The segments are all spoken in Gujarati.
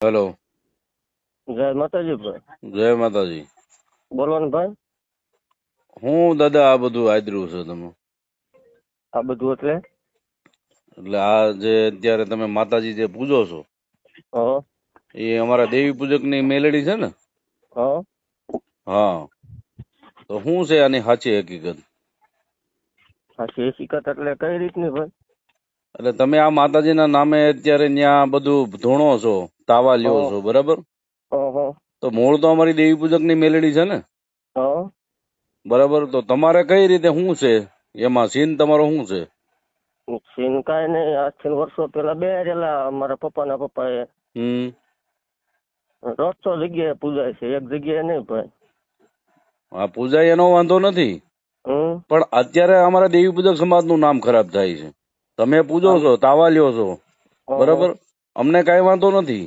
હેલો. જય માતાજી ભાઈ. જય માતાજી. બોલો ને ભાઈ. હું દાદા આ બધું આદર્યું છે તમે? આ બધું એટલે આ જે અત્યારે તમે માતાજી જે પૂજો છો હા એ અમારા દેવી પૂજક ની મેલેડી છે ને? હા હા. તો શું છે આની સાચી હકીકત? સાચી હકીકત એટલે કઈ રીતની ભાઈ? એટલે તમે આ માતાજીના નામે અત્યારે ત્યાં બધું ધોણો છો, તાવા લ્યો છો, બરાબર? હા તો મૂળ તો અમારી દેવી પૂજક ની મેલેડી છે ને, હા. બરાબર? તો તમારે કઈ રીતે શું છે એમાં? સીન તમારો શું છે? સીન કાંઈ નહીં. આજથી વર્ષો પેલા બેહારેલા મારા પપ્પાના પપ્પાએ. રોજ જગ્યાએ પૂજાય છે, એક જગ્યાએ નહીં ભાઈ. આ પૂજા એનો વાંધો નથી, પણ અત્યારે અમારા દેવી પૂજક સમાજ નું નામ ખરાબ થાય છે. તમે પૂજો છો, તાવા લ્યો છો, બરાબર, અમને કઈ વાંધો નથી,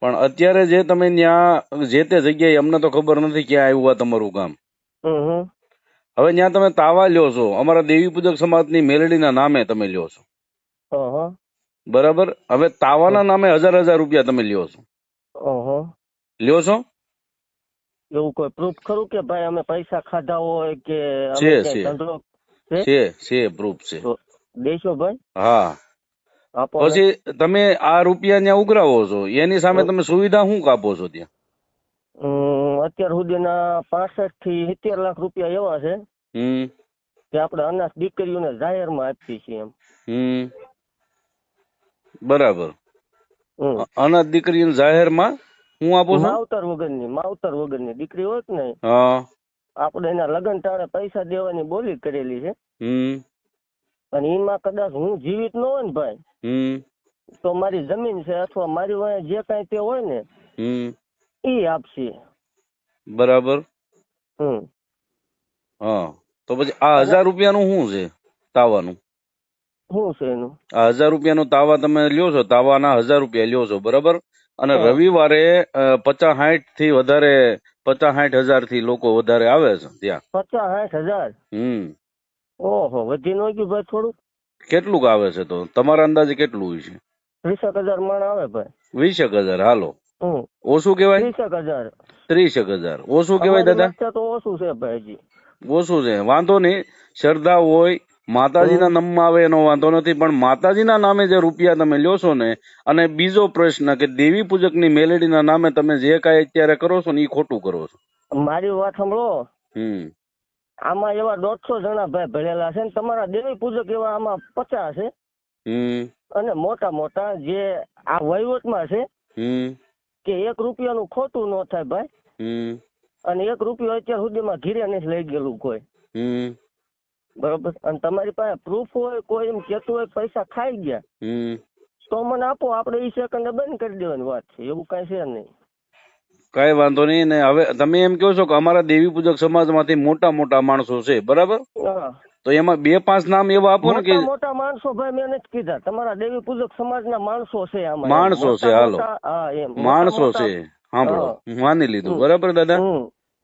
પણ અત્યારે જે તમે ત્યાં જે તે જગ્યાએ અમને તો ખબર નથી ક્યાં આવ્યું તમારું કામ. હવે ત્યાં તમે તાવા લ્યો છો, અમારા દેવી પૂજક સમાજની મેલડીના નામે તમે લ્યો છો, બરાબર? હવે તાવાના નામે 1000 રૂપિયા તમે લ્યો છો. લ્યો છો? એવું કોઈ પ્રૂફ ખરું કે ભાઈ અમે પૈસા ખાધા હોય કે છે પ્રૂફ છે. દેશો ભાઈ? હા. પછી તમે આ રૂપિયા ત્યાં ઉઘરાવો છો, એની સામે તમે સુવિધા શું કાપો છો ત્યાં? અત્યાર સુધીના 65 થી 70 લાખ રૂપિયા એવા છે કે આપણે અનાથ દીકરીઓને જાહેરમાં આપીએ છીએ એમ. બરાબર. અનાથ દીકરીઓને જાહેરમાં હું આપું છું? માવતર વગરની દીકરી હોય ને, આપણે એના લગ્ન ટાણે પૈસા દેવાની બોલી કરેલી છે. અને એમાં કદાચ હું જીવિત ન હોય ને ભાઈ, તો મારી જમીન છે અથવા મારી વાંહે જે કઈ તે હોય ને એ આપશે. બરાબર. હા. તો પછી આ 1000 રૂપિયાનું શું છે તાવાનું? શું છે એનું? આ 1000 રૂપિયાનું તાવા તમે લ્યો છો, તાવાના 1000 રૂપિયા લ્યો છો, બરાબર? અને રવિવારે 50-60 થી વધારે 50-60 હજાર થી લોકો વધારે આવે છે ત્યાં. 50-60 હજાર? ઓહો, વધી ન ગયું ભાઈ થોડું? કેટલુંક આવે છે તો તમારા અંદાજે કેટલું હોય છે? 20,000 માણ આવે ભાઈ. 20,000? હાલો, ઓછું કેવાય? 30,000. 30,000 ઓછું કેવાય દાદા? તો ઓછું છે ભાઈ, હજી ઓછું છે. વાંધો નહીં, શ્રદ્ધા હોય, માતાજીના નામમાં આવે એનો વાંધો નથી, પણ માતાજીના નામે જે રૂપિયા તમે લ્યો છો ને, અને બીજો પ્રશ્ન કે દેવી પૂજકની મેલેડીના નામે તમે જે કાંઈ અત્યારે કરો છો ને એ ખોટું કરો છો. મારી વાત સાંભળો. આમાં એવા 150 જણા ભાઈ ભરેલા છે ને, તમારા દેવી પૂજક એવા આમાં 50 છે. અને મોટા મોટા જે આ વહીવટમાં છે કે 1 રૂપિયાનું ખોટું ન થાય ભાઈ. અને 1 રૂપિયો અત્યાર સુધીમાં ઘીરે નથી લઈ ગયેલું કોઈ. બરોબર. અને તમારી પાસે પ્રૂફ હોય, કોઈ એમ કેતું હોય પૈસા ખાઈ ગયા, તો મને આપો, આપણે એ સેકન્ડે બંધ કરી દેવાની વાત છે. એવું કઈ છે નહીં. કઈ વાંધો નહીં. ને હવે તમે એમ કહો છો કે અમારા દેવી પૂજક સમાજમાંથી મોટા મોટા માણસો છે, બરાબર? તો એમાં 2-5 નામ એવા આપો ને કે મોટા માણસો. ભાઈ મેં નથી કીધા, તમારા દેવી પૂજક સમાજના માણસો છે આમાં. માણસો છે, હાલો, માણસો છે. સાંભળો, માની લીધું, બરાબર દાદા?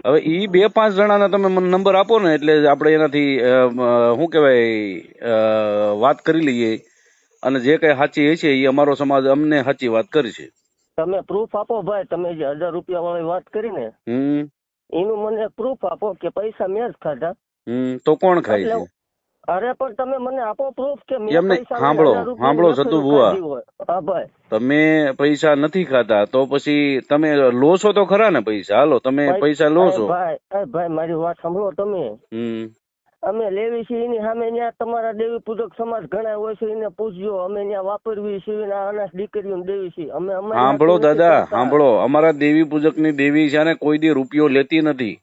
હવે ઈ 2-5 જણાના તમે મને નંબર આપો ને, એટલે આપણે એનાથી શું કેવાય વાત કરી લઈએ, અને જે કઈ સાચી હશે એ અમારો સમાજ અમને સાચી વાત કરશે. તમે પ્રૂફ આપો ભાઈ. તમે જે 1000 રૂપિયા વાળી વાત કરી ને, એનું મને પ્રૂફ આપો કે પૈસા મેં જ ખાધા. તો કોણ ખાય છે? અરે પણ તમે મને આપો પ્રૂફ કે મેં પૈસા. સાંભળો સતુ ભુવા, હા ભાઈ, તમે પૈસા નથી ખાતા તો પછી તમે લો છો તો ખરા ને પૈસા? હાલો, તમે પૈસા લો છો. ભાઈ મારી વાત સાંભળો તમે. અમે લેવી છીએ એની સામે ત્યાં તમારા દેવી પૂજક સમાજ ઘણા હોય છે, એને પૂછજો. અમે ત્યાં વાપરવી છીએ, અનાથ દીકરીઓ દેવી છીએ અમે. સાંભળો દાદા, સાંભળો, અમારા દેવી પૂજક ની દેવી છે ને કોઈ દી રૂપિયો લેતી નથી.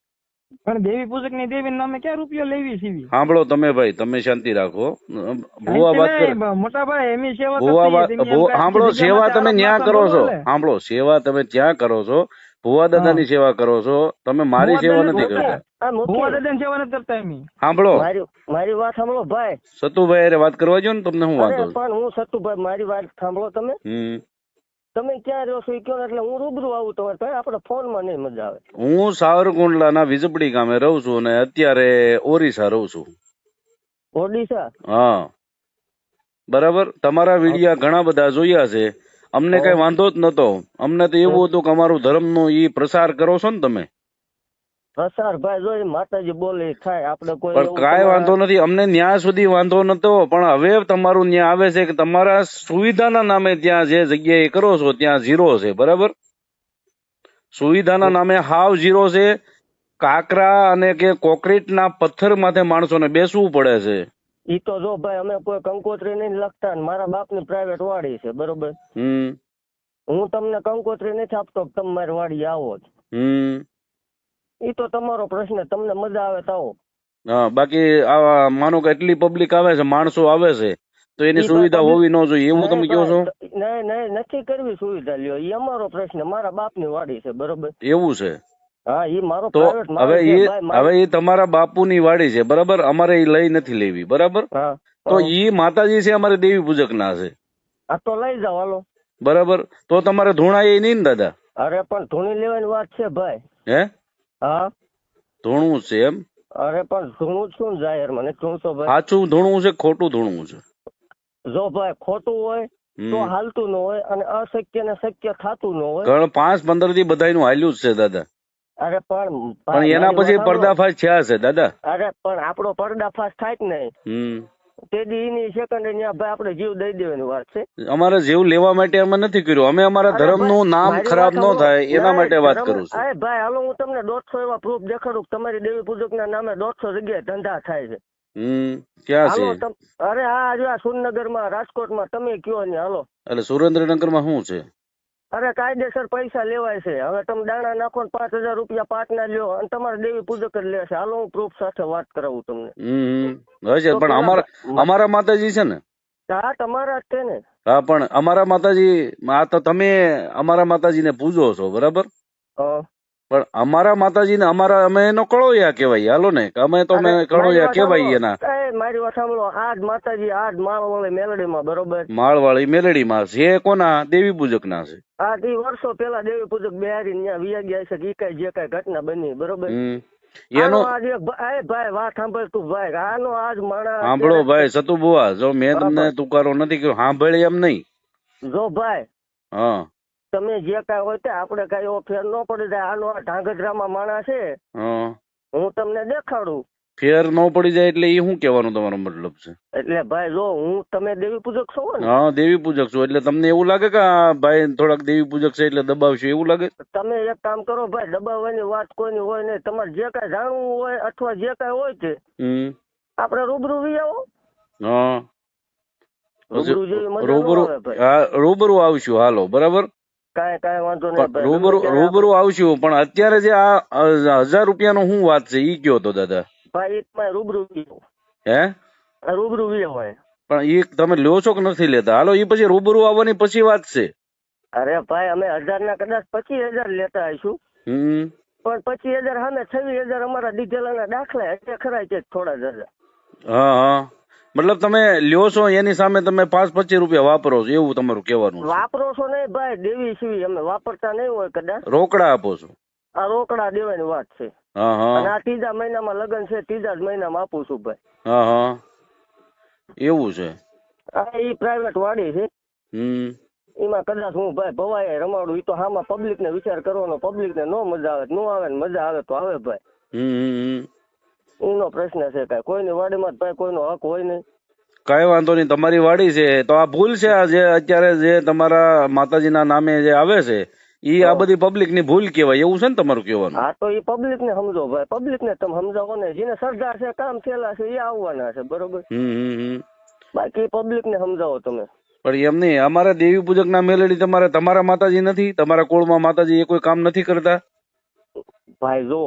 પણ દેવી પૂજક ની દેવી નામે ક્યાં રૂપિયો લેવી છે? સાંભળો તમે ભાઈ, તમે શાંતિ રાખો. ભુવા વાત કરે, મોટા ભાઈ એમની સેવા. સાંભળો, સેવા તમે ત્યાં કરો છો. સાંભળો, સેવા તમે ત્યાં કરો છો, ભુવા દાદા ની સેવા કરો છો તમે, મારી સેવા નથી કરતા. ભુવા દાદા ની સેવા નથી કરતા એમ. સાંભળો, મારી વાત સાંભળો ભાઈ. સતુભાઈ અરે વાત કરવા જો ને, તમને શું વાંધો? પણ હું સતુભાઈ, મારી વાત સાંભળો તમે. તમે ક્યાં રહ્યો છો એ કહો એટલે હું રૂબરૂ આવું તમારે પાસે. આપણે ફોનમાં નહીં મજા આવે. હું સાવરકુંડલાના વિજપડી ગામે રહું છું અને અત્યારે ઓરિસ્સા રહું છું. ઓડિશા? હા, બરાબર. તમારા વિડિયા ઘણા બધા જોયા છે, અમને કઈ વાંધો જ નતો. અમને તો એવું હતું કે અમારું ધર્મનો ઈ પ્રસાર કરો છો ને તમે. પ્રસાર ભાઈ જો માતાજી બોલે થાય, આપણે કોઈ પણ કાંઈ વાંધો નથી, અમને ન્યા સુધી વાંધો નતો. પણ હવે તમારું ન્યા આવે છે કે તમારા સુવિધાના નામે ત્યાં જે જગ્યાએ કરો છો ત્યાં ઝીરો છે, બરાબર? સુવિધાના નામે હાવ ઝીરો છે. કાકરા અને કે કોન્ક્રીટના પથ્થર માથે માણસોને બેસવું પડે છે. ઈ તો જો ભાઈ અમે કોઈ કંકોત્રી નહીં લખતા, મારા બાપની પ્રાઇવેટ વાડી છે, બરોબર? હું તમને કંકોત્રી નથી આપતો, તમે મારી વાડી આવો જ. ઈ તો તમારો પ્રશ્ન, તમને મજા આવે તો આવો. હા, બાકી આ માનો કે એટલી પબ્લિક આવે છે, માણસો આવે છે, તો એની સુવિધા હોવી ન જોઈએ એવું તમે કહો છો? નહીં, નથી કરવી સુવિધા, લ્યો ઈ અમારો પ્રશ્ન, મારા બાપની વાડી છે, બરોબર? એવું છે? હા, ઈ મારો તો પ્રાઇવેટ. હવે એ તમારા બાપુની વાડી છે, બરાબર? અમારે એ લઈ નથી લેવી, બરાબર? તો ઈ માતાજી છે, અમારે દેવી પૂજક ના છે. આ તો લઈ જાવ હાલો. બરાબર, તો તમારે ધૂણા એ નહીં ને દાદા? અરે પણ ધૂણી લેવાની વાત છે ભાઈ. હે? હા, ધૂણું છે એમ? અરે પણ ધૂણું શું જાહેરમાં નથી ધૂણતો ભાઈ. સાચું ધૂણું છે, ખોટું ધૂણું છે? જો ભાઈ ખોટું હોય તો હાલતું ન હોય, અને અશક્ય ને શક્ય થતું ન હોય. 5-15 થી બધાનું હાલ્યું જ છે દાદા. અરે પણ એના પછી પર્દાફાશ થયા છે દાદા. અરે પણ આપણો પર્દાફાશ થાય જ નહીં. તે દી સેકન્ડ ભાઈ આપણે જીવ દઈ દેવાની વાત છે. અમારે જીવ લેવા માટે અમે નથી કર્યું, અમે અમારા ધર્મનું નામ ખરાબ ન થાય એના માટે વાત કરું છું. અરે ભાઈ હાલો, હું તમને 150 એવા પ્રૂફ દેખાડું, તમારી દેવી પૂજક ના નામે 200 જગ્યાએ ધંધા થાય છે. ક્યાં છે? અરે હા, જો સુરેન્દ્રનગર માં, રાજકોટમાં, તમે કયો ને હાલો. એટલે સુરેન્દ્રનગર માં શું છે? અરે કાયદેસર પૈસા લેવાય છે. હવે તમે દાણા નાખો ને 5000 રૂપિયા પાટના લ્યો અને તમારે દેવી પૂજક જ લેશે. હાલો હું પ્રૂફ સાથે વાત કરાવું તમને. પણ અમારા માતાજી છે ને? હા, તમારા જ છે ને. હા, પણ અમારા માતાજી, આ તો તમે અમારા માતાજીને પૂજો છો, બરાબર? પણ અમારા માતાજીને અમે એનો કળોયા કેવાય, હાલો ને, અમે તો કળોયા કેવાય એના. મારી વાત સાંભળો, આજ માતાજી આજ માળવાળી મેલડીમાં, બરોબર? માળવાળી મેલડીમાં છે, કોના? દેવી પૂજક ના છે. આ વર્ષો પેલા દેવી પૂજક બિહારી ત્યાં વિયા ગયા છે, ઈ કઈ જે કઈ ઘટના બની, બરોબર? ભાઈ વાત સાંભળ તું ભાઈ, આનો આજ માણસ સાંભળો ભાઈ સતુ બુઆ, જો મેં તમને તુકારો નથી કર્યો, સાંભળે એમ નહીં. જો ભાઈ, હા, તમે જે કઈ હોય તે આપણે કઈ એવો ફેર ન પડી જાય. આનો આ ઢાંગધ્રામાં માણસ છે, હું તમને દેખાડું. ફેર ન પડી જાય એટલે એ શું કેવાનું તમારો મતલબ છે? એટલે ભાઈ જો તમે દેવી પૂજક છો ને? હા, દેવી પૂજક છો, એટલે તમને એવું લાગે કે ભાઈ થોડાક દેવી પૂજક છે એટલે દબાવશું એવું લાગે? તમે એક કામ કરો ભાઈ, દબાવવાની વાત કોઈની હોય નહીં. તમારે જે કઈ જાણવું હોય અથવા જે કઈ હોય તે આપણે રૂબરૂ વી આવો. હા, રૂબરૂ આવશું, હાલો, બરાબર? કઈ વાંધો નહીં, રૂબરૂ આવશું. પણ અત્યારે જે આ 1000 રૂપિયાનો શું વાત છે ઈ કયો તો દાદા. ભાઈ રૂબરૂ હે? રૂબરૂ હોય પણ ઈ તમે લ્યો છો કે નથી લેતા? હાલો, ઈ પછી રૂબરૂ આવવાની પછી વાત છે. અરે ભાઈ અમે 1000 ના કદાચ 25000 લેતા આવીશું, પણ 25000 સામે 26000 અમારા દીધેલા દાખલા એટલે ખરા છે થોડા જ. હા, મતલબ તમે લ્યો છો એની સામે તમે 5-25 રૂપિયા વાપરો છો એવું તમારું કહેવાનું? વાપરો છો નહીં ભાઈ, દેવી સીવી અમે વાપરતા નહીં હોય કદાચ. રોકડા આપો છો? આ રોકડા દેવાની વાત છે. અને આ 3જા મહિનામાં લગ્ન છે, 3જા મહિનામાં આપું છું ભાઈ. હા, એવું છે? આ ઈ પ્રાઇવેટ વાડી છે, એમાં કદાચ હું ભાઈ ભવાય રમાડું. ઈ તો હામાં પબ્લિક ને વિચાર કરવાનો, પબ્લિક ને નો મજા આવે નો આવે, મજા આવે તો આવે ભાઈ. એનો પ્રશ્ન છે. કઈ કોઈની વાડીમાં ભાઈ કોઈનો હક હોય નહીં. કઈ વાંધો નહીં, તમારી વાડી છે તો આ ભૂલ છે. આ જે અત્યારે જે તમારા માતાજીના નામે જે આવે છે ઈ આ બધી પબ્લિક ની ભૂલ કેવાય એવું છે ને તમારું કહેવાનું? હા, તો ઈ પબ્લિક ને સમજો ભાઈ, પબ્લિક ને તમે સમજાવો ને. જેને સરદાર છે, કામ થયેલા છે, એ આવવાના છે, બરોબર? બાકી પબ્લિક ને સમજાવો તમે. પણ એમ નહીં, અમારા દેવી પૂજક ના મેલડી તમારા માતાજી નથી? તમારા કુળમાં માતાજી એ કોઈ કામ નથી કરતા? ભાઈ જો,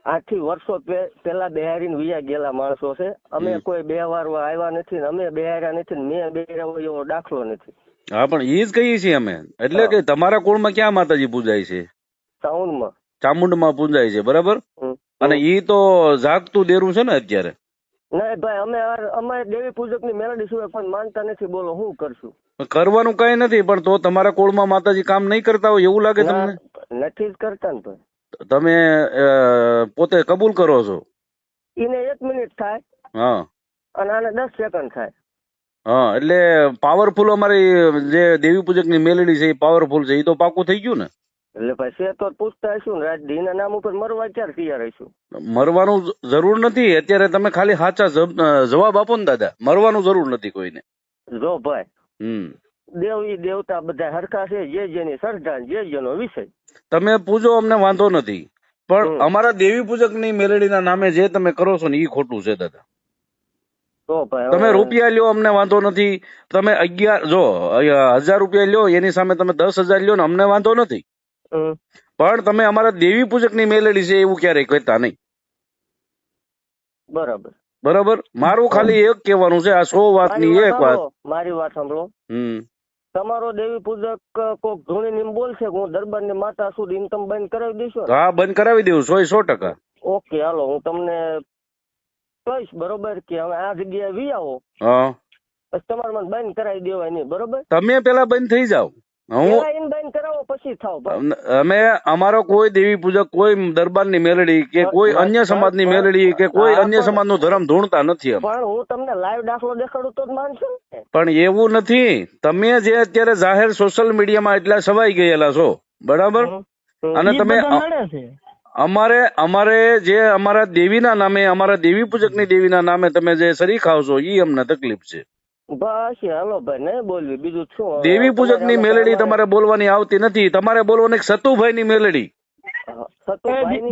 8થી વર્ષો પેલા બિહારી વિયા ગયેલા માણસો છે. અમે કોઈ 2 વાર આવ્યા નથી, અમે બિહાર્યા નથી, મેં બિહાર્યા હોય એવો દાખલો નથી. હા, પણ ઈ જ કહીએ છીએ અમે. એટલે કે તમારા કુળમાં ક્યાં માતાજી પૂજાય છે? ચામુંડમાં પૂજાય છે, બરાબર? અને ઈ તો જાગતું દેરું છે ને અત્યારે? નહીં ભાઈ, અમે દેવી પૂજક ની મેલડી સિવાય કોઈ માનતા નથી. બોલો શું કરશું? કરવાનું કઈ નથી, પણ તો તમારા કુળમાં માતાજી કામ નહીં કરતા હોય એવું લાગે તમને? નથી જ કરતા ને ભાઈ. તમે પોતે કબૂલ કરો છો? એને 1 મિનિટ થાય, હા, અને આને 10 સેકન્ડ થાય. હા, એટલે પાવરફુલ અમારી જે દેવી પૂજક ની મેલેડી છે એ પાવરફુલ છે, એ તો પાકું થઈ ગયું ને. એટલે પછી તો પૂછતા હશું ને રાજ એના નામ ઉપર મરવા ક્યારે તૈયાર હશું? મરવાનું જરૂર નથી અત્યારે, તમે ખાલી સાચા જવાબ આપો ને દાદા, મરવાનું જરૂર નથી કોઈને. જો ભાઈ દેવ ઈ દેવતા બધા હરખા છે, જે જેની શ્રદ્ધા જે જેનો વિષય. તમે પૂજો, અમને વાંધો નથી, પણ અમારા દેવી પૂજક ની મેલેડીના નામે જે તમે કરો છો ને એ ખોટું છે દાદા. તો ભાઈ તમે રૂપિયા લ્યો અમને વાંધો નથી, તમે 1000 રૂપિયા લ્યો એની સામે તમે 10,000 લ્યો ને અમને વાંધો નથી, પણ તમે અમારા દેવી પૂજક ની મેલેડી છે એવું ક્યારેય કહેતા નહીં. બરાબર બરાબર, મારું ખાલી એક કહેવાનું છે, આ 100 વાતની એક વાત. મારી વાત સાંભળો. તમારો દેવી પૂજક કોક ધૂણી નીમ બોલશે કે હું દરબાર ની માતા સુધી ઇન્કમ બંધ કરાવી દઈશું? હા, બંધ કરાવી દઉં 100%. ઓકે, હાલો હું તમને કહીશ, બરોબર, કે હવે આ જગ્યાએ વી આવો, પછી તમારે મને બંધ કરાવી દેવાય નહીં, બરોબર? તમે પેલા બંધ થઈ જાઓ, હું બંધ કરાવો પછી થાવ. અમે અમારો કોઈ દેવી પૂજક, કોઈ દરબાર ની મેલડી કે કોઈ અન્ય સમાજ ની મેલડી કે કોઈ અન્ય સમાજ નું ધર્મ ધૂણતા નથી. પણ હું તમને લાઈવ દાખલો દેખાડું તો જ માનશો ને. પણ એવું નથી, તમે જે અત્યારે જાહેર સોશિયલ મીડિયામાં એટલા સવાઈ ગયેલા છો, બરાબર, અને તમે અમારે જે અમારા દેવીના નામે, અમારા દેવી પૂજક ની દેવીના નામે તમે જે શરી ખાવ છો એ અમને તકલીફ છે. બસ હાલો ભાઈ, નહીં બોલવી, બીજું શું. દેવી પૂજક ની મેલડી તમારે બોલવાની આવતી નથી, તમારે બોલવાની સતુભાઈ ની મેલડી.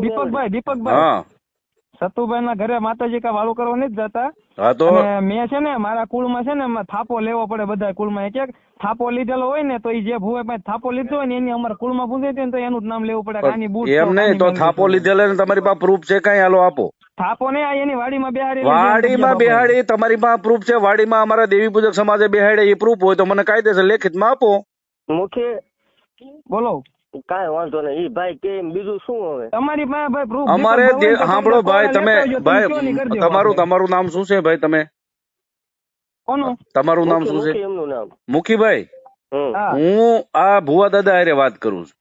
દીપકભાઈ હા, સતુભાઈ ના ઘરે માતાજી કા વાળું કરવા નથી જતા. હા, તો મેં છે ને મારા કુળમાં છે ને થાપો લેવો પડે, બધા કુળમાં એક થાપો લીધેલો હોય ને તો એ જે ભૂવે પાસે થાપો લીધો હોય ને એની અમારા કુળમાં પૂછે ને તો એનું જ નામ લેવું પડે. એમ નહીં, તો થાપો લીધેલો ને તમારી પાસે પ્રૂફ છે કઈ? હાલો આપો. થાપો ને એની વાડીમાં બેહાડી તમારી પાસે પ્રૂફ છે? વાડીમાં અમારા દેવી પૂજક સમાજે બેહાડે એ પ્રૂફ હોય તો મને કાયદેસર લેખિતમાં આપો. મુખી બોલો. કાંઈ વાંધો નહીં, ઈ ભાઈ કે બીજું શું હવે તમારી પાસે ભાઈ પ્રૂફ? અમારે સાંભળો ભાઈ, તમે ભાઈ તમારું નામ શું છે ભાઈ? તમે કોનું? તમારું નામ શું છે? એમનું નામ મુખીભાઈ. હું આ ભુવા દાદા હારે વાત કરું છું,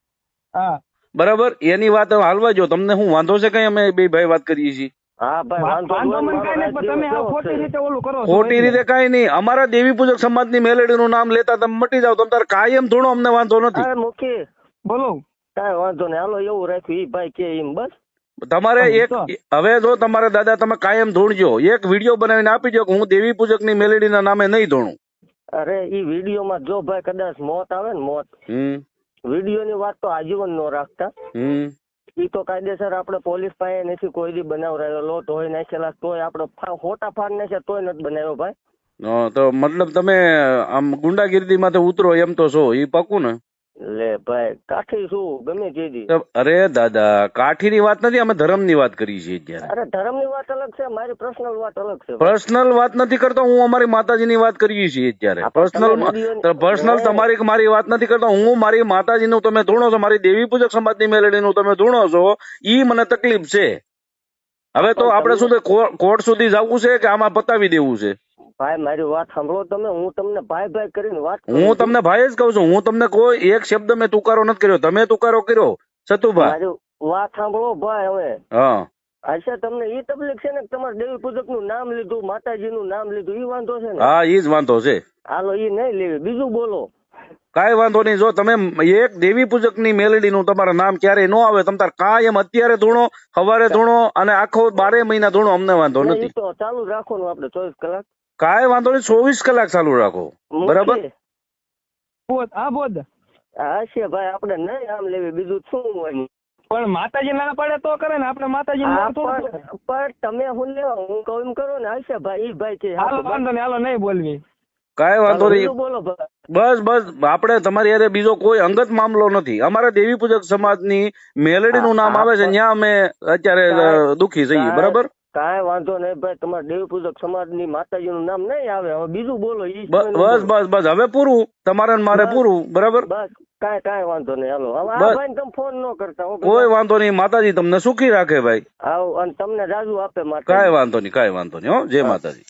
બરાબર? એની વાત હાલવા જો, તમને હું વાંધો છે કઈ? અમે બે ભાઈ વાત કરીએ છીએ. ખોટી રીતે કઈ નહીં, અમારા દેવી પૂજક સમાજ ની મેલેડી નું નામ લેતા તમે મટી જાવ, તમે તાર કાયમ ધૂણો, અમને વાંધો નથી. મુખી બોલો. કાંઈ વાંધો નહીં, હાલો એવું રાખ્યું, ઈ ભાઈ કે એમ બસ. તમારે એક હવે જો તમારે દાદા તમે કાયમ ધૂણજો, એક વિડીયો બનાવીને આપી દો કે હું દેવી પૂજક ની મેલેડી ના નામે નહીં ધૂણું. અરે ઈ વિડીયો માં જો ભાઈ કદાચ મોત આવે ને, મોત, વિડીયો ની વાત તો આજીવન નો રાખતા. ઈ તો કાયદેસર આપણે પોલીસ પાસે નથી કોઈ દી બનાવરાયેલો, ધોઈ નાખેલા તોય આપણે ખોટા ફાડ નાખ્યા તોય નથી બનાવ્યો ભાઈ. તો મતલબ તમે આમ ગુંડાગીરી માંથી ઉતરો એમ તો છો, ઈ પાકું ને? લે ભાઈ, કાઠી શું ગમે તે. અરે દાદા, કાઠી ની વાત નથી, અમે ધર્મ ની વાત કરી છીએ અત્યારે. અરે ધર્મ ની વાત અલગ છે, મારી પર્સનલ વાત અલગ છે. પર્સનલ વાત નથી કરતો હું, અમારી માતાજી ની વાત કરીએ છીએ અત્યારે. પર્સનલ તમારી મારી વાત નથી કરતો હું, મારી માતાજી નું તમે ધૂણો છો, મારી દેવી પૂજક સમાજ ની મેલેડી નું તમે ધૂણો છો, ઈ મને તકલીફ છે. હવે તો આપણે શું કોર્ટ સુધી જવું છે કે આમાં પતાવી દેવું છે? ભાઈ મારી વાત સાંભળો તમે, હું તમને ભાઈ ભાઈ કરીને વાત, હું તમને ભાઈ જ કહું છું, હું તમને કોઈ એક શબ્દ મેં તુકારો નથી કર્યો, તમે તુકારો કર્યો સતુભાઈ. મારી વાત સાંભળો ભાઈ. હવે હા, અચ્છા, તમને ઈ તકલીફ છે ને તમારે દેવી પૂજક નું નામ લીધું, માતાજી નું નામ લીધું, ઈ વાંધો છે ને? હા, ઈ જ વાંધો છે. હાલો ઈ નહીં લેવી, બીજું બોલો. કાંઈ વાંધો નહીં, જો તમે એક દેવી પૂજક ની મેલેડી નું તમારા નામ ક્યારેય ન આવે, તમે તાર કાયમ અત્યારે ધૂણો, સવારે ધૂણો અને આખો 12 મહિના ધૂણો, અમને વાંધો નથી. તો ચાલુ રાખો ને આપણે 24 કલાક. કાંઈ વાંધો નહીં, 24 કલાક ચાલુ રાખો, બરાબર? હા છે ભાઈ, આપણે નહીં આમ લેવી, બીજું શું હોય? પણ માતાજી ના પડે તો કરે ને, આપણે માતાજી પણ તમે હું લેવા, હું કહું એમ કરો ને. હશે ભાઈ, ઈ ભાઈ કે વાંધો નહીં, હાલો નહીં બોલવી. કાંઈ વાંધો નહીં, બોલો ભાઈ. બસ આપણે તમારી હારે બીજો કોઈ અંગત મામલો નથી. અમારા દેવી પૂજક સમાજ ની મેલેડી નું નામ આવે છે, ત્યાં અમે અત્યારે દુખી છીએ, બરાબર? કાંઈ વાંધો નહીં ભાઈ, તમારા દેવી પૂજક સમાજ ની માતાજી નું નામ નહીં આવે, હવે બીજું બોલો. બસ હવે પૂરું, તમારે મારે પૂરું, બરાબર? બસ કાંઈ વાંધો નહીં, હાલો. હવે આ ભાઈ તમે ફોન ન કરતા. કોઈ વાંધો નહીં, માતાજી તમને સુખી રાખે ભાઈ. આવ અને તમને રાજુ આપે. કાંઈ વાંધો નહીં, હો, જય માતાજી.